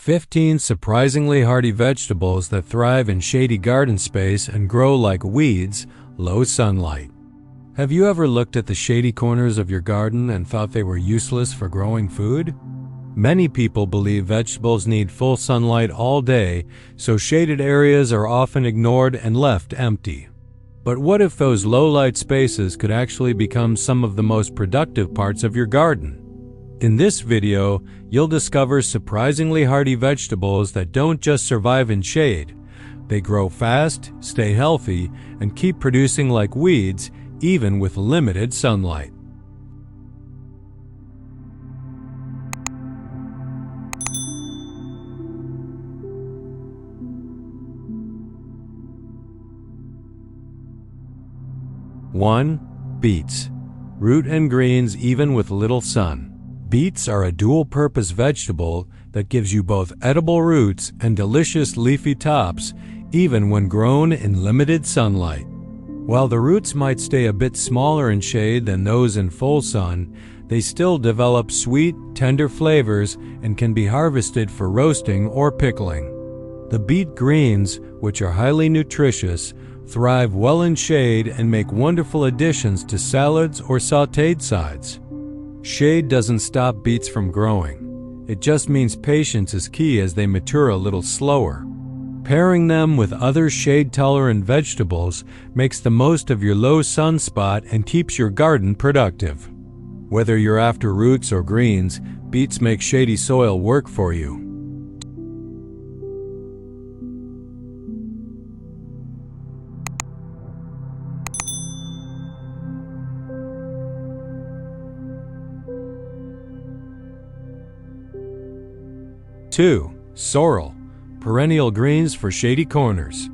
15 surprisingly hardy vegetables that thrive in shady garden space and grow like weeds, low sunlight. Have you ever looked at the shady corners of your garden and thought they were useless for growing food? Many people believe vegetables need full sunlight all day, so shaded areas are often ignored and left empty. But what if those low-light spaces could actually become some of the most productive parts of your garden? In this video, you'll discover surprisingly hardy vegetables that don't just survive in shade. They grow fast, stay healthy, and keep producing like weeds, even with limited sunlight. One, beets. Root and greens even with little sun. Beets are a dual-purpose vegetable that gives you both edible roots and delicious leafy tops, even when grown in limited sunlight. While the roots might stay a bit smaller in shade than those in full sun, they still develop sweet, tender flavors and can be harvested for roasting or pickling. The beet greens, which are highly nutritious, thrive well in shade and make wonderful additions to salads or sautéed sides. Shade doesn't stop beets from growing. It just means patience is key as they mature a little slower. Pairing them with other shade-tolerant vegetables makes the most of your low sun spot and keeps your garden productive. Whether you're after roots or greens, beets make shady soil work for you. Two, sorrel. Perennial greens for shady corners.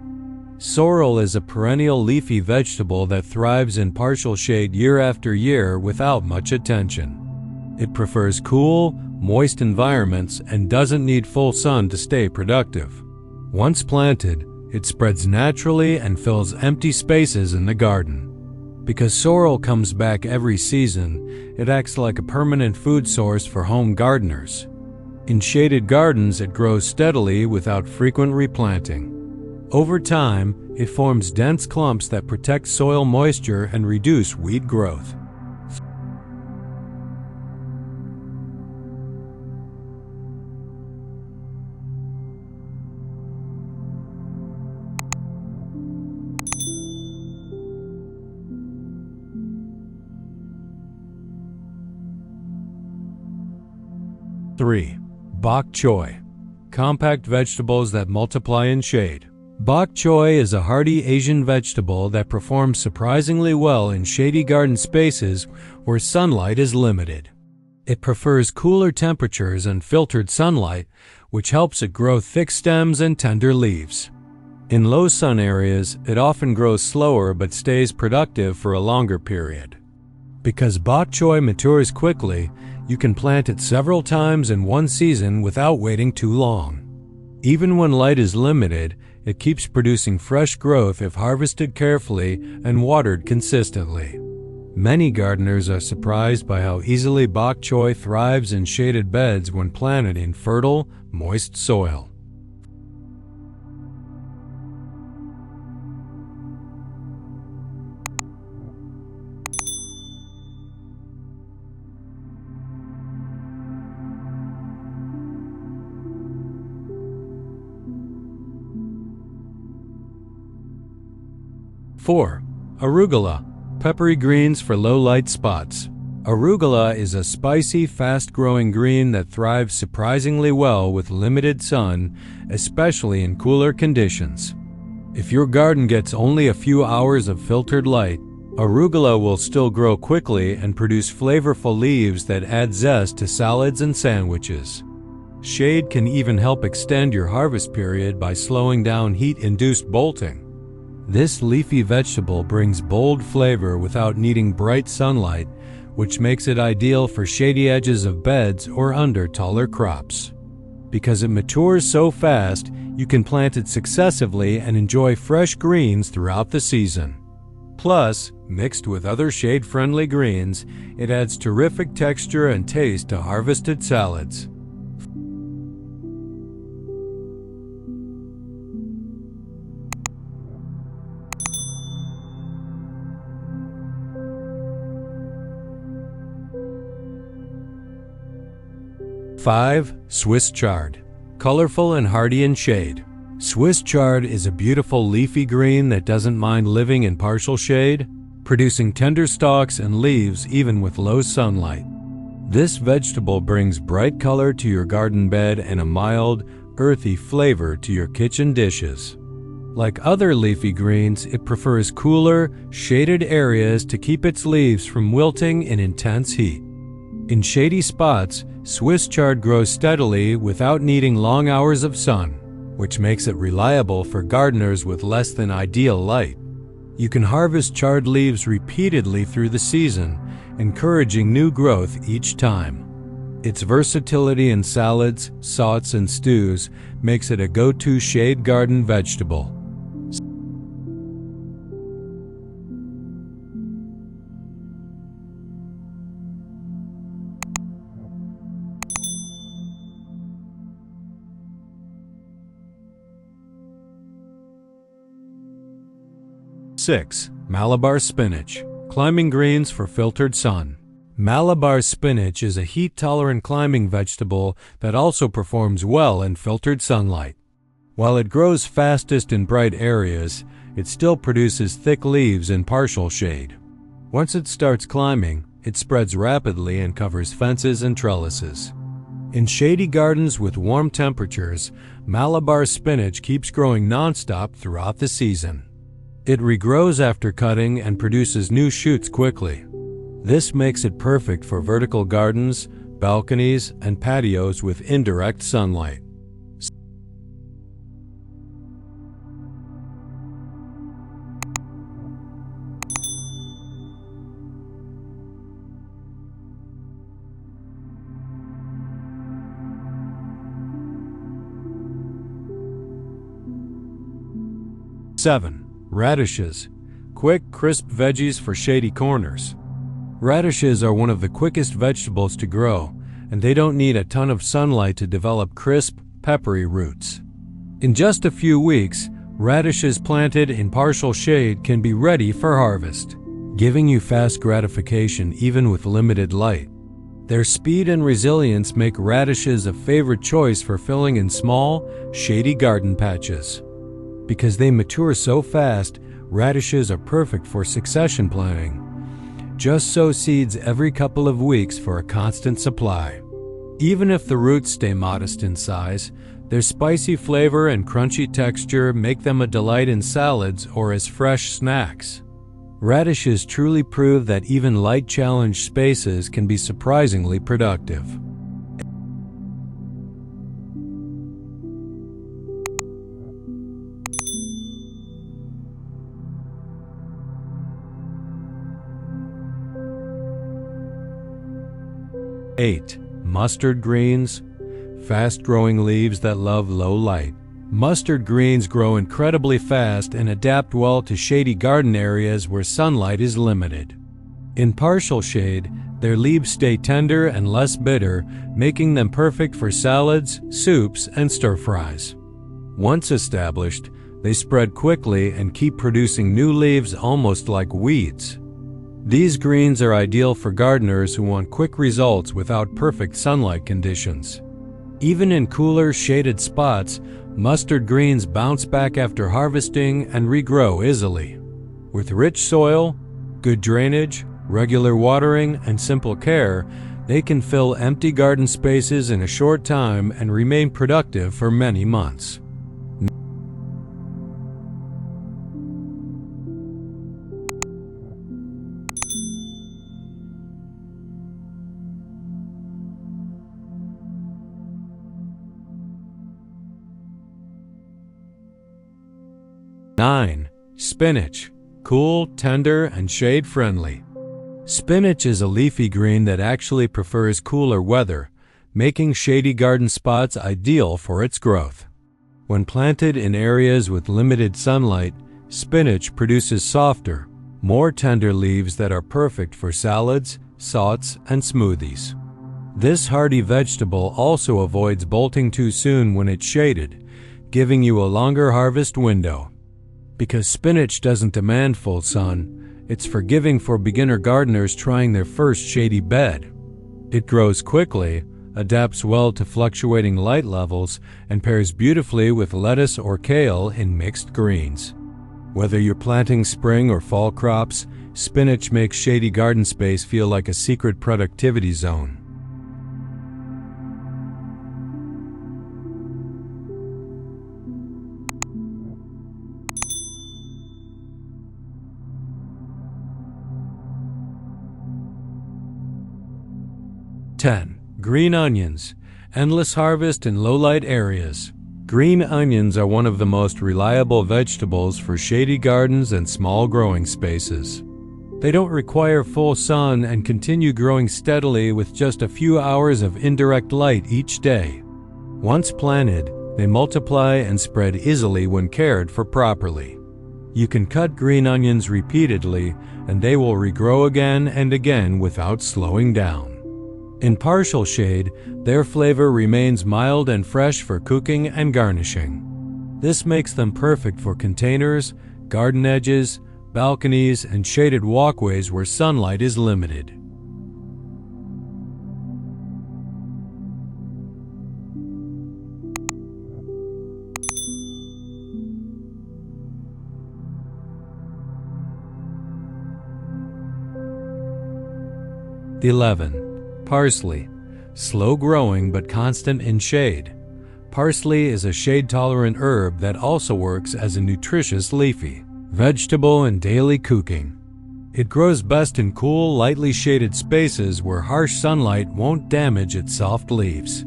Sorrel is a perennial leafy vegetable that thrives in partial shade year after year without much attention. It prefers cool, moist environments and doesn't need full sun to stay productive. Once planted, it spreads naturally and fills empty spaces in the garden. Because sorrel comes back every season, it acts like a permanent food source for home gardeners. In shaded gardens, it grows steadily without frequent replanting. Over time, it forms dense clumps that protect soil moisture and reduce weed growth. Three, bok choy. Compact vegetables that multiply in shade. Bok choy is a hardy Asian vegetable that performs surprisingly well in shady garden spaces where sunlight is limited. It prefers cooler temperatures and filtered sunlight, which helps it grow thick stems and tender leaves. In low sun areas, it often grows slower but stays productive for a longer period. Because bok choy matures quickly, you can plant it several times in one season without waiting too long. Even when light is limited, it keeps producing fresh growth if harvested carefully and watered consistently. Many gardeners are surprised by how easily bok choy thrives in shaded beds when planted in fertile, moist soil. Four, arugula. Peppery greens for low-light spots. Arugula is a spicy, fast-growing green that thrives surprisingly well with limited sun, especially in cooler conditions. If your garden gets only a few hours of filtered light, arugula will still grow quickly and produce flavorful leaves that add zest to salads and sandwiches. Shade can even help extend your harvest period by slowing down heat-induced bolting. This leafy vegetable brings bold flavor without needing bright sunlight, which makes it ideal for shady edges of beds or under taller crops. Because it matures so fast, you can plant it successively and enjoy fresh greens throughout the season. Plus, mixed with other shade-friendly greens, it adds terrific texture and taste to harvested salads. 5. Swiss chard. Colorful and hardy in shade. Swiss chard is a beautiful leafy green that doesn't mind living in partial shade, producing tender stalks and leaves even with low sunlight. This vegetable brings bright color to your garden bed and a mild, earthy flavor to your kitchen dishes. Like other leafy greens, it prefers cooler, shaded areas to keep its leaves from wilting in intense heat. In shady spots, Swiss chard grows steadily without needing long hours of sun, which makes it reliable for gardeners with less than ideal light. You can harvest chard leaves repeatedly through the season, encouraging new growth each time. Its versatility in salads, sautés, and stews makes it a go-to shade garden vegetable. Six. Malabar spinach. Climbing greens for filtered sun. Malabar spinach is a heat-tolerant climbing vegetable that also performs well in filtered sunlight. While it grows fastest in bright areas, it still produces thick leaves in partial shade. Once it starts climbing, it spreads rapidly and covers fences and trellises. In shady gardens with warm temperatures, Malabar spinach keeps growing nonstop throughout the season. It regrows after cutting and produces new shoots quickly. This makes it perfect for vertical gardens, balconies, and patios with indirect sunlight. Seven. Radishes. Quick, crisp veggies for shady corners. Radishes are one of the quickest vegetables to grow, and they don't need a ton of sunlight to develop crisp, peppery roots. In just a few weeks, radishes planted in partial shade can be ready for harvest, giving you fast gratification even with limited light. Their speed and resilience make radishes a favorite choice for filling in small, shady garden patches. Because they mature so fast, radishes are perfect for succession planting. Just sow seeds every couple of weeks for a constant supply. Even if the roots stay modest in size, their spicy flavor and crunchy texture make them a delight in salads or as fresh snacks. Radishes truly prove that even light-challenged spaces can be surprisingly productive. 8. Mustard greens. Fast-growing leaves that love low light. Mustard greens grow incredibly fast and adapt well to shady garden areas where sunlight is limited. In partial shade, their leaves stay tender and less bitter, making them perfect for salads, soups, and stir-fries. Once established, they spread quickly and keep producing new leaves almost like weeds. These greens are ideal for gardeners who want quick results without perfect sunlight conditions. Even in cooler, shaded spots, mustard greens bounce back after harvesting and regrow easily. With rich soil, good drainage, regular watering, and simple care, they can fill empty garden spaces in a short time and remain productive for many months. 9. Spinach. Cool, tender, and shade-friendly. Spinach is a leafy green that actually prefers cooler weather, making shady garden spots ideal for its growth. When planted in areas with limited sunlight, spinach produces softer, more tender leaves that are perfect for salads, sautés, and smoothies. This hardy vegetable also avoids bolting too soon when it's shaded, giving you a longer harvest window. Because spinach doesn't demand full sun, it's forgiving for beginner gardeners trying their first shady bed. It grows quickly, adapts well to fluctuating light levels, and pairs beautifully with lettuce or kale in mixed greens. Whether you're planting spring or fall crops, spinach makes shady garden space feel like a secret productivity zone. Green onions. Endless harvest in low-light areas. Green onions are one of the most reliable vegetables for shady gardens and small growing spaces. They don't require full sun and continue growing steadily with just a few hours of indirect light each day. Once planted, they multiply and spread easily when cared for properly. You can cut green onions repeatedly, and they will regrow again and again without slowing down. In partial shade, their flavor remains mild and fresh for cooking and garnishing. This makes them perfect for containers, garden edges, balconies, and shaded walkways where sunlight is limited. Parsley. Slow growing but constant in shade. Parsley is a shade-tolerant herb that also works as a nutritious leafy vegetable in daily cooking. It grows best in cool, lightly shaded spaces where harsh sunlight won't damage its soft leaves.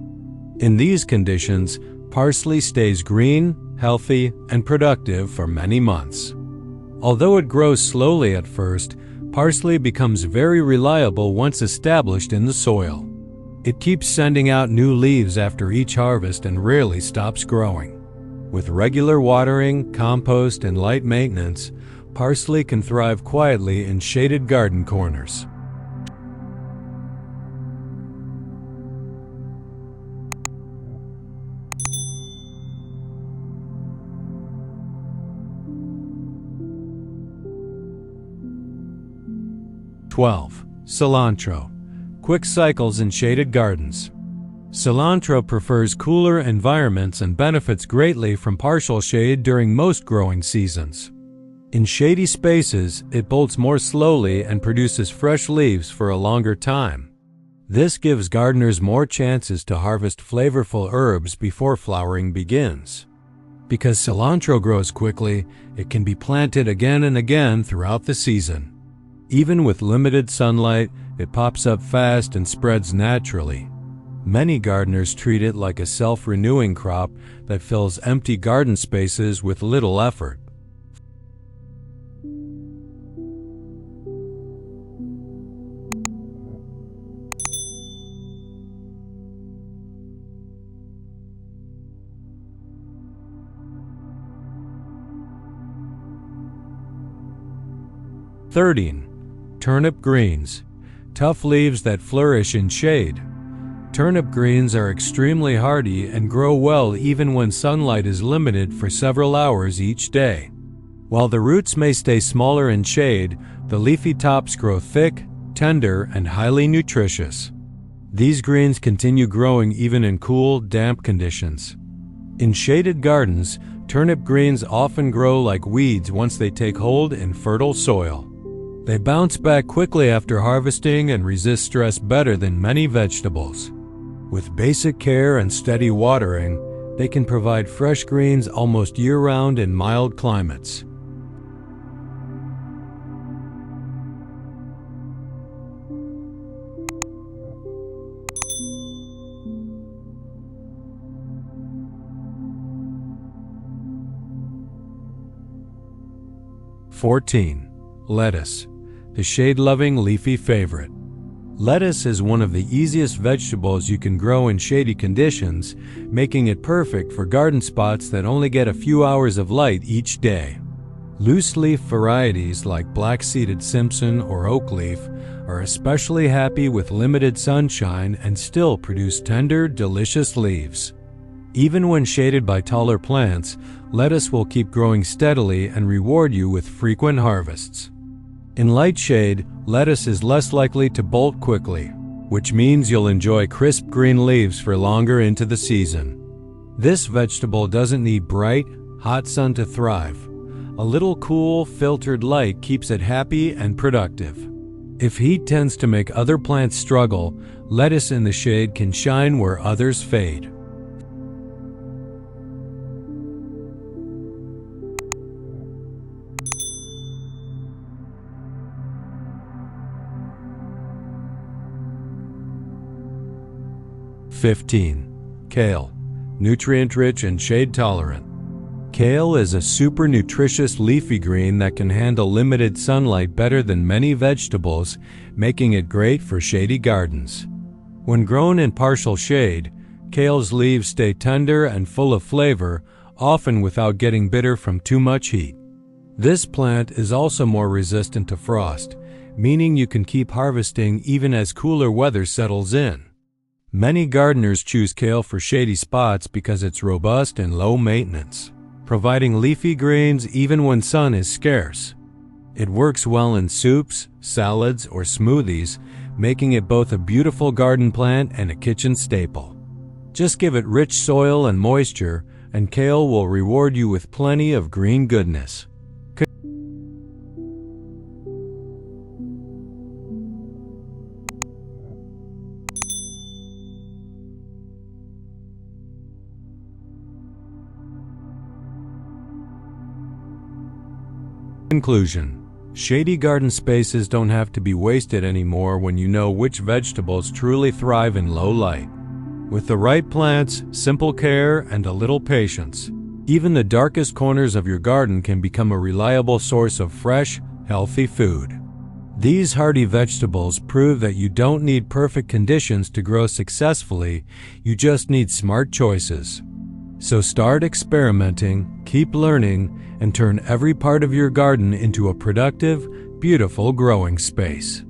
In these conditions, parsley stays green, healthy, and productive for many months. Although it grows slowly at first, parsley becomes very reliable once established in the soil. It keeps sending out new leaves after each harvest and rarely stops growing. With regular watering, compost, and light maintenance, parsley can thrive quietly in shaded garden corners. Cilantro. Quick cycles in shaded gardens. Cilantro prefers cooler environments and benefits greatly from partial shade during most growing seasons. In shady spaces, it bolts more slowly and produces fresh leaves for a longer time. This gives gardeners more chances to harvest flavorful herbs before flowering begins. Because cilantro grows quickly, it can be planted again and again throughout the season. Even with limited sunlight, it pops up fast and spreads naturally. Many gardeners treat it like a self-renewing crop that fills empty garden spaces with little effort. Turnip greens. Tough leaves that flourish in shade. Turnip greens are extremely hardy and grow well even when sunlight is limited for several hours each day. While the roots may stay smaller in shade, the leafy tops grow thick, tender, and highly nutritious. These greens continue growing even in cool, damp conditions. In shaded gardens, turnip greens often grow like weeds once they take hold in fertile soil. They bounce back quickly after harvesting and resist stress better than many vegetables. With basic care and steady watering, they can provide fresh greens almost year-round in mild climates. Lettuce. The shade-loving leafy favorite. Lettuce is one of the easiest vegetables you can grow in shady conditions, making it perfect for garden spots that only get a few hours of light each day. Loose-leaf varieties like black-seeded Simpson or oak leaf are especially happy with limited sunshine and still produce tender, delicious leaves. Even when shaded by taller plants, lettuce will keep growing steadily and reward you with frequent harvests. In light shade, lettuce is less likely to bolt quickly. which means you'll enjoy crisp green leaves for longer into the season. This vegetable doesn't need bright, hot sun to thrive. A little cool, filtered light keeps it happy and productive. If heat tends to make other plants struggle, lettuce in the shade can shine where others fade. Kale. Nutrient-rich and shade-tolerant. Kale is a super nutritious leafy green that can handle limited sunlight better than many vegetables, making it great for shady gardens. When grown in partial shade, kale's leaves stay tender and full of flavor, often without getting bitter from too much heat. This plant is also more resistant to frost, meaning you can keep harvesting even as cooler weather settles in. Many gardeners choose kale for shady spots because it's robust and low maintenance, providing leafy greens even when sun is scarce. It works well in soups, salads, or smoothies, making it both a beautiful garden plant and a kitchen staple. Just give it rich soil and moisture, and kale will reward you with plenty of green goodness. Conclusion: shady garden spaces don't have to be wasted anymore when you know which vegetables truly thrive in low light. With the right plants, simple care, and a little patience, even the darkest corners of your garden can become a reliable source of fresh, healthy food. These hardy vegetables prove that you don't need perfect conditions to grow successfully, you just need smart choices. So start experimenting, keep learning, and turn every part of your garden into a productive, beautiful growing space.